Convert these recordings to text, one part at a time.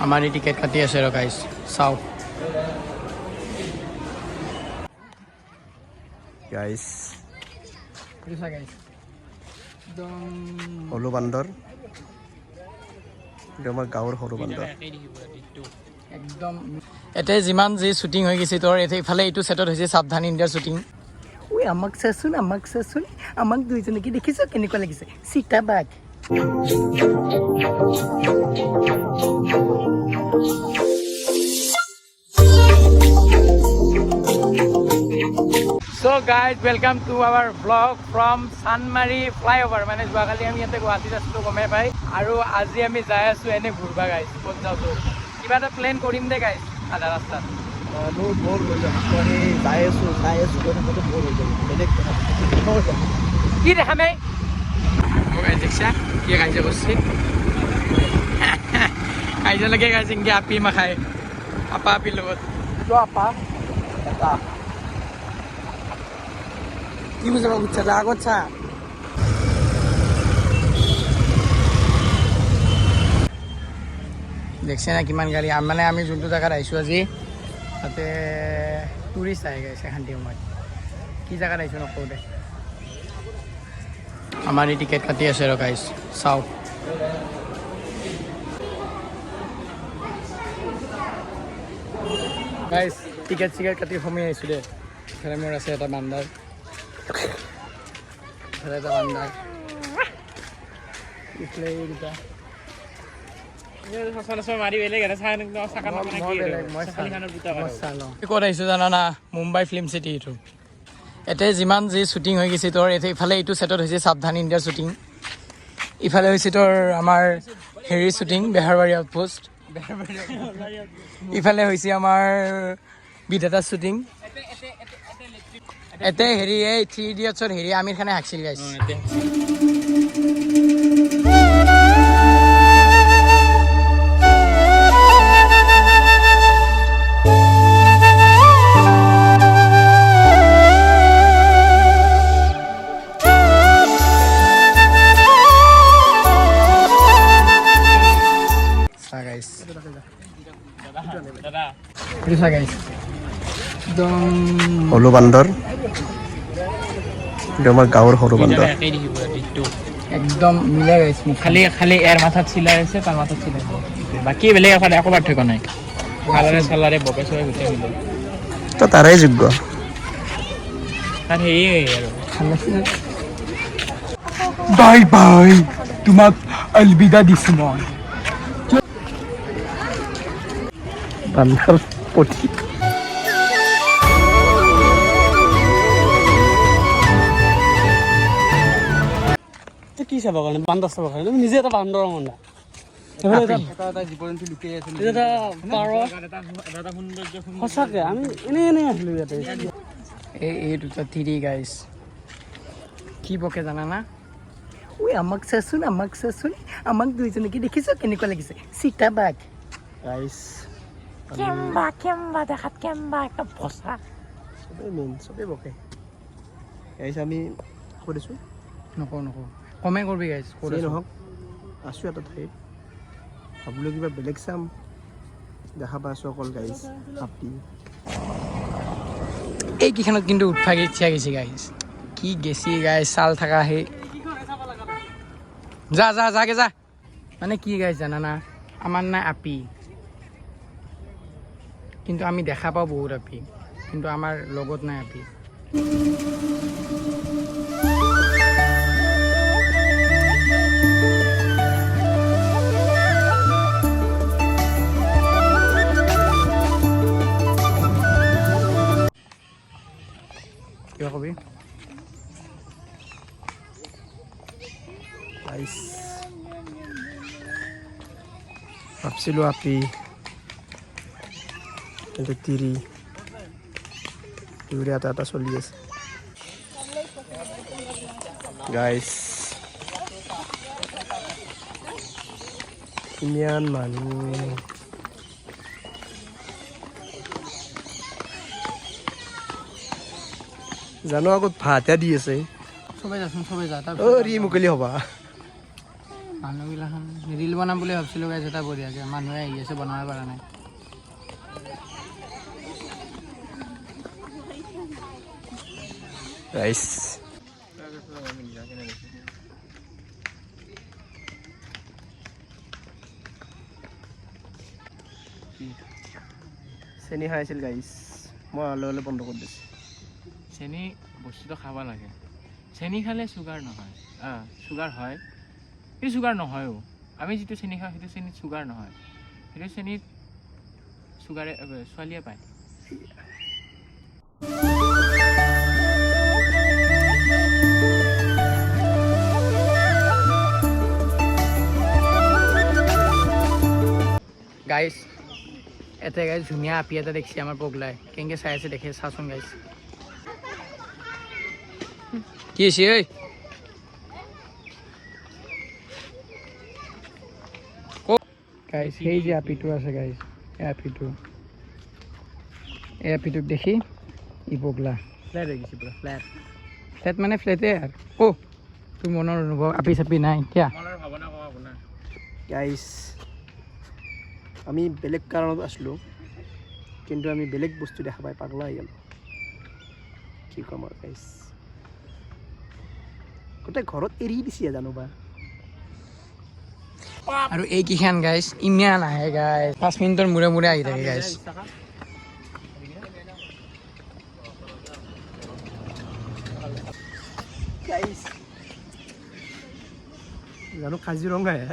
हमारी टिकट कटी আছে ৰ গাইস চাও গাইস বুঝা গাইস একদম হলু বান্দৰ আমাৰ গাঁৱৰ সৰু বান্দৰ একদম এতে যিমান যি শুটিং হৈ গৈছে তোৰ এতে ইফালে এইটো সেটত হৈছে সাৱধান ইণ্ডিয়াৰ শুটিং ওই আমাক চাচোন আমাক দুইজনকে দেখিছ কেনেকুৱা লাগিছে চিতা বাঘ So guys, welcome to our vlog from Sanmari flyover. মানে যোৱাকালি আমি ইয়াতে গুৱাহাটীত আছিলোঁ গমে পাই আৰু আজি আমি যাই আছোঁ এনে ঘূৰবা গাইছ ক'ত যাওঁ তো কিবা এটা প্লেন কৰিম দে গাইছ আধা ৰাস্তাত বৰ হৈ যাব যাই আছোঁ বৰ হৈ যাব বেলেগ কি দেখামে দেখছা কি কাজিয়া কৰছি কাজিয়া লাগে গাইছে কি আপি মাখায় আপা আপিৰ লগত আপা এটা কি বুঝাব খুঁজছা আগত চা দেখছে না কিমান গাড়ী মানে আমি যোনটো জেগাত আহিছোঁ আজি তাতে টুৰিষ্ট আহি গৈছে শান্তি সময়ত কি জেগাত আহিছোঁ নকওঁ দে আমাৰ এই টিকেট কাটি আছে ৰ গাইছ চাওঁ গাইছ টিকেট কাটি সোমাই আহিছোঁ দে এফালে মোৰ আছে এটা বান্দাৰ এফালে এটা বান্দাৰ ইফালে দুটা ক'ত আহিছোঁ জানা না মুম্বাই ফিল্ম চিটি এইটো এতে যিমান যি শ্বুটিং হৈ গৈছে তোৰ এতে ইফালে এইটো ছেটত হৈছে সাৱধান ইণ্ডিয়াৰ শ্বুটিং ইফালে হৈছে তোৰ আমাৰ হেৰি শ্বুটিং বেহাৰবাৰী আউটপোষ্ট ইফালে হৈছে আমাৰ বিধাতা শ্বুটিং এতে হেৰি এই 3 ইডিয়টছৰ হেৰি আমিৰ খানে হাঁকছিল গাইছ হলু বান্দৰ আমাৰ গাঁৱৰ সৰু বান্দৰ একদম মিলাই গাইছ খালি ইয়াৰ মাথাত চিলাই আছে তাৰ মাথাত চিলাই বাকী বেলেগ একো পাৰ্থক্য নাই কালাৰে চালাৰে বকে চবে গোটেই মিলে তো তাৰাই যোগ্য তাৰ হেৰি আৰু বাই বাই তোমাক অলবিদা দিছোঁ মই বান্দৰ পঠি কি চাব কাৰণে বান্দৰ চাব কাৰণে তুমি নিজে এটা বান্দৰ মন সঁচাকে আমি এনে আহিলো ইয়াতে এই দুটা তিৰি গাইছ কি বকে জানা না ওই আমাক চাচোন আমাক দুইজনকে দেখিছ কেনেকুৱা লাগিছে চিতা বাঘ গাইছ কেম্বা দেখাত কেম্বা একটা ভসা চবেই বকে গাইছ আমি কৰিছোঁ নকওঁ কমে কৰবি গাইছ কৰি নহওক আছোঁ এটা ঠাইত ভাবিলোঁ কিবা বেলেগ চাম দেখা পাইছোঁ অকল গাইছ হাতী এইকেইখনত কিন্তু উঠবা ইচ্ছা গৈছে গাইছ কি গেছি গাইছ চাল থাকা সেই যাগে যা মানে কি গাইছ জানানা আমাৰ নাই আপি কিন্তু আমি দেখা পাওঁ বহুত আপি কিন্তু আমাৰ লগত নাই আপি কিবা কবি ভাবছিলোঁ আপি কিন্তু তিৰি এটা চলি আছে গাইছ ইমান মানুহ জানো আগত ভাতহে দি আছে সবাই যাচোন সবাই যা ৰি মুকলি হ'বা মানুহগিলাখান ৰিল বনাম বুলি ভাবিছিলোঁ গাইছ এটা বঢ়িয়াকৈ মানুহে আহি আছে বনাব পৰা নাই গাইছ চেনি খাই আছিল গাইছ মই অলপ অলপ বন্ধ কৰি দিছোঁ চেনি বস্তুটো খাব লাগে চেনি খালে চুগাৰ নহয় চুগাৰ হয় সেইটো চুগাৰ নহয়ও আমি যিটো চেনি খাওঁ সেইটো চেনিত চুগাৰ নহয় সেইটো চেনিত চুগাৰে ছোৱালীয়ে পায় গাইছ এতে গাইছ ধুনীয়া আপি এটা দেখিছে আমাৰ পগলাই কেনেকৈ চাই আছে দেখে চাচোন গাইছ কি হৈছে ঐ গাইছ সেই যে আপিটো আছে গাইছ এই আপিটোক দেখি ই পগলা ফ্লেট হৈ গৈছে পুৰা ফ্লেট ফ্লেট মানে ফ্লেটে আৰু তোৰ মনৰ অনুভৱ আপি চাপি নাই কিয়া গাইছ আমি বেলেগ কাৰণত আছিলোঁ কিন্তু আমি বেলেগ বস্তু দেখা পাই পাগলা হৈ গ'লোঁ কি ক'ম আৰু গাইছ গোটেই ঘৰত এৰি দিছে জানো বা আৰু এই কিখান গাইছ ইমান আহে গাইছ 5 মিনিটৰ মূৰে মূৰে আহি থাকে গাইছ গাইছ জানো কাজিৰঙাহে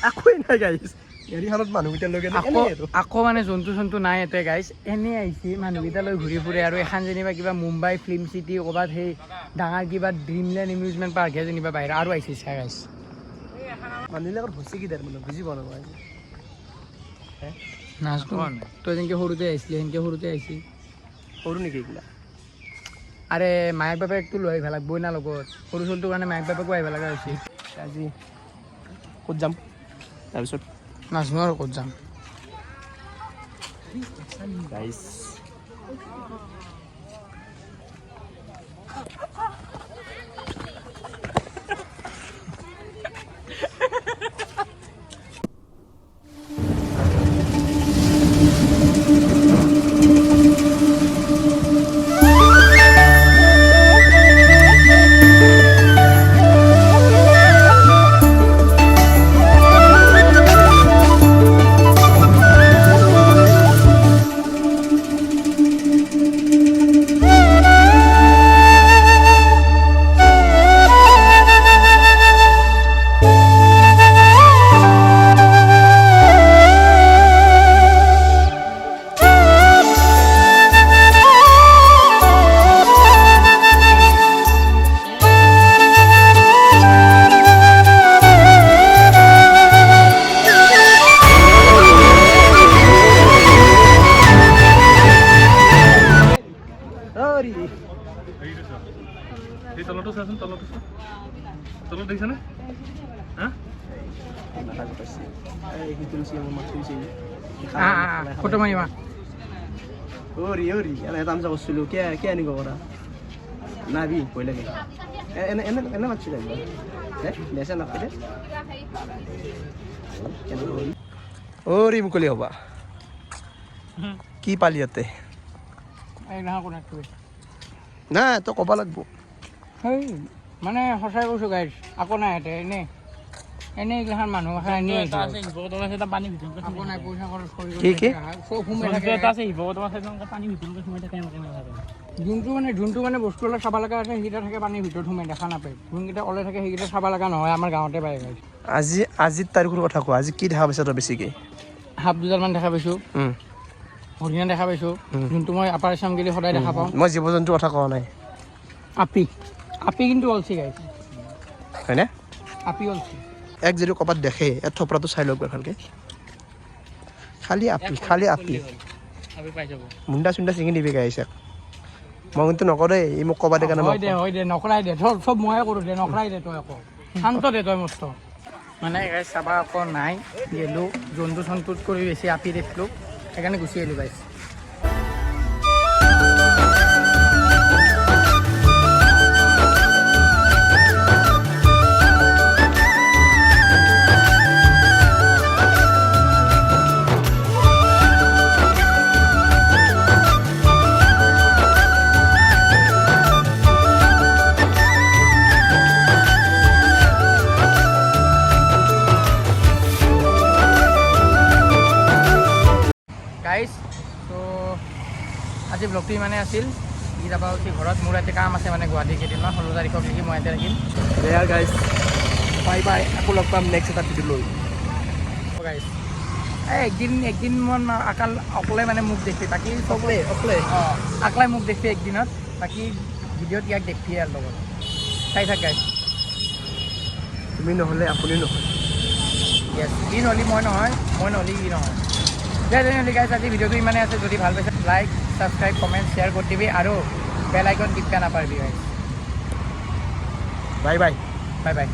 একোৱেই নাই গাইছ এৰিখনত মানুহকেইটা লৈ আকৌ মানে জন্তু চন্তু নাই ইয়াতে গাইছ এনেই আহিছে মানুহকেইটা লৈ ঘূৰি ফুৰে আৰু এখন যেনিবা কিবা মুম্বাই ফিল্ম চিটি ক'ৰবাত সেই ডাঙৰ কিবা ড্ৰিমলেণ্ড এমিউজমেণ্ট পাৰ্কহে যেনিবা বাহিৰত আৰু আহিছে চাই গাইছ মানুহবিলাকৰ হৈছে কি তাৰ মানে বুজি পোৱা নাই নাচটো তই যেনেকৈ সৰুতে আহিছিলি সেনেকৈ সৰুতে আহিছি সৰু নেকি এইগিলা আৰে মায়েক বাপেকটো লৈ আহিব লাগিবই না লগত সৰু চলটোৰ কাৰণে মায়েক বাপেকো আহিব লগা হৈছে আজি ক'ত যাম তাৰপিছত নাচনো আৰু ক'ত যাম গাইছ তলত দেখিছানে ফটো মাৰিবা এনে তামচা কৰিছিলোঁ কিয় আনিব কৰা নাবি ভয় লাগে এনে এনে এনে মাতিছিল দেছে নাপালে অৰি মুকলি হ'বা কি পালি ইয়াতে নাই তই ক'ব লাগিব মানে সঁচাই কৈছোঁ গাইছ আকৌ নাই ইয়াতে এনেই এনেই এইগিলাখান মানুহ এখন আনি আকৌ নাই পইচা খৰচ কৰি যোনটো মানে বস্তু অলপ চাব লগা আছে সেইকেইটা থাকে পানীৰ ভিতৰত সোমাই দেখা নাপায় যোনকেইটা ওলাই থাকে সেইকেইটা চাব লগা নহয় আমাৰ গাঁৱতে পায় গাইছ আজিৰ তাৰিখৰ কথা কোৱা আজি কি দেখা পাইছা তই বেছিকৈ সাপ দুডালমান দেখা পাইছোঁ হৰিণা দেখা পাইছোঁ যোনটো মই আপাৰ আছাম গেলি সদায় দেখা পাওঁ মই জীৱ জন্তুৰ কথা কোৱা নাই আপি কিন্তু অলছি গাইছ হয়নে আপি অলছি এক যদি ক'ৰবাত দেখে ইয়াত থপৰাটো চাই লওক ভালকৈ খালি আপি মুণ্ডা চুণ্ডা ছিঙি দিবি গাইছে মই কিন্তু নকৰে ই মোক ক'বা দে কাৰণে হয় দে নকৰাই দে চব ময়ে কৰোঁ দে নকৰাই দে তই আকৌ শান্ত দে তই মস্ত মানে গাইছ চাবা আকৌ নাই গেলোঁ জন্তু চন্তুত কৰি বেছি আপি দেখিলোঁ সেইকাৰণে গুচি আহিলোঁ গাইছ আজি ব্লগটো ইমানে আছিল ই যাব উঠি ঘৰত মোৰ ইয়াতে কাম আছে মানে গুৱাহাটী কেইদিনমান 16 তাৰিখক লিখি মই ইয়াতে থাকিম দেয়াৰ গাইজ বাই বাই আকৌ লগ পাম নেক্সট এটা ভিডিঅ' লৈ গাইছ একদিন মন আকাল অকলে মানে মোক দেখি বাকী অকলে অঁ আকলাই মোক দেখি একদিনত বাকী ভিডিঅ'ত ইয়াক দেখি আৰু লগত চাই থাক গাইছ তুমি নহ'লে আপুনি নহয় য়েছ ই নহ'লে মই নহয় মই নহ'লে ই নহয় তেনেহ'লে গাইছ আজি ভিডিঅ'টো ইমানে আছে যদি ভাল পাইছে লাইক ছাবস্ক্ৰাইব কমেণ্ট শ্বেয়াৰ কৰি দিবি আৰু বেল আইকন টিপিব নাপাহৰিবি গাইছ বাই বাই বাই বাই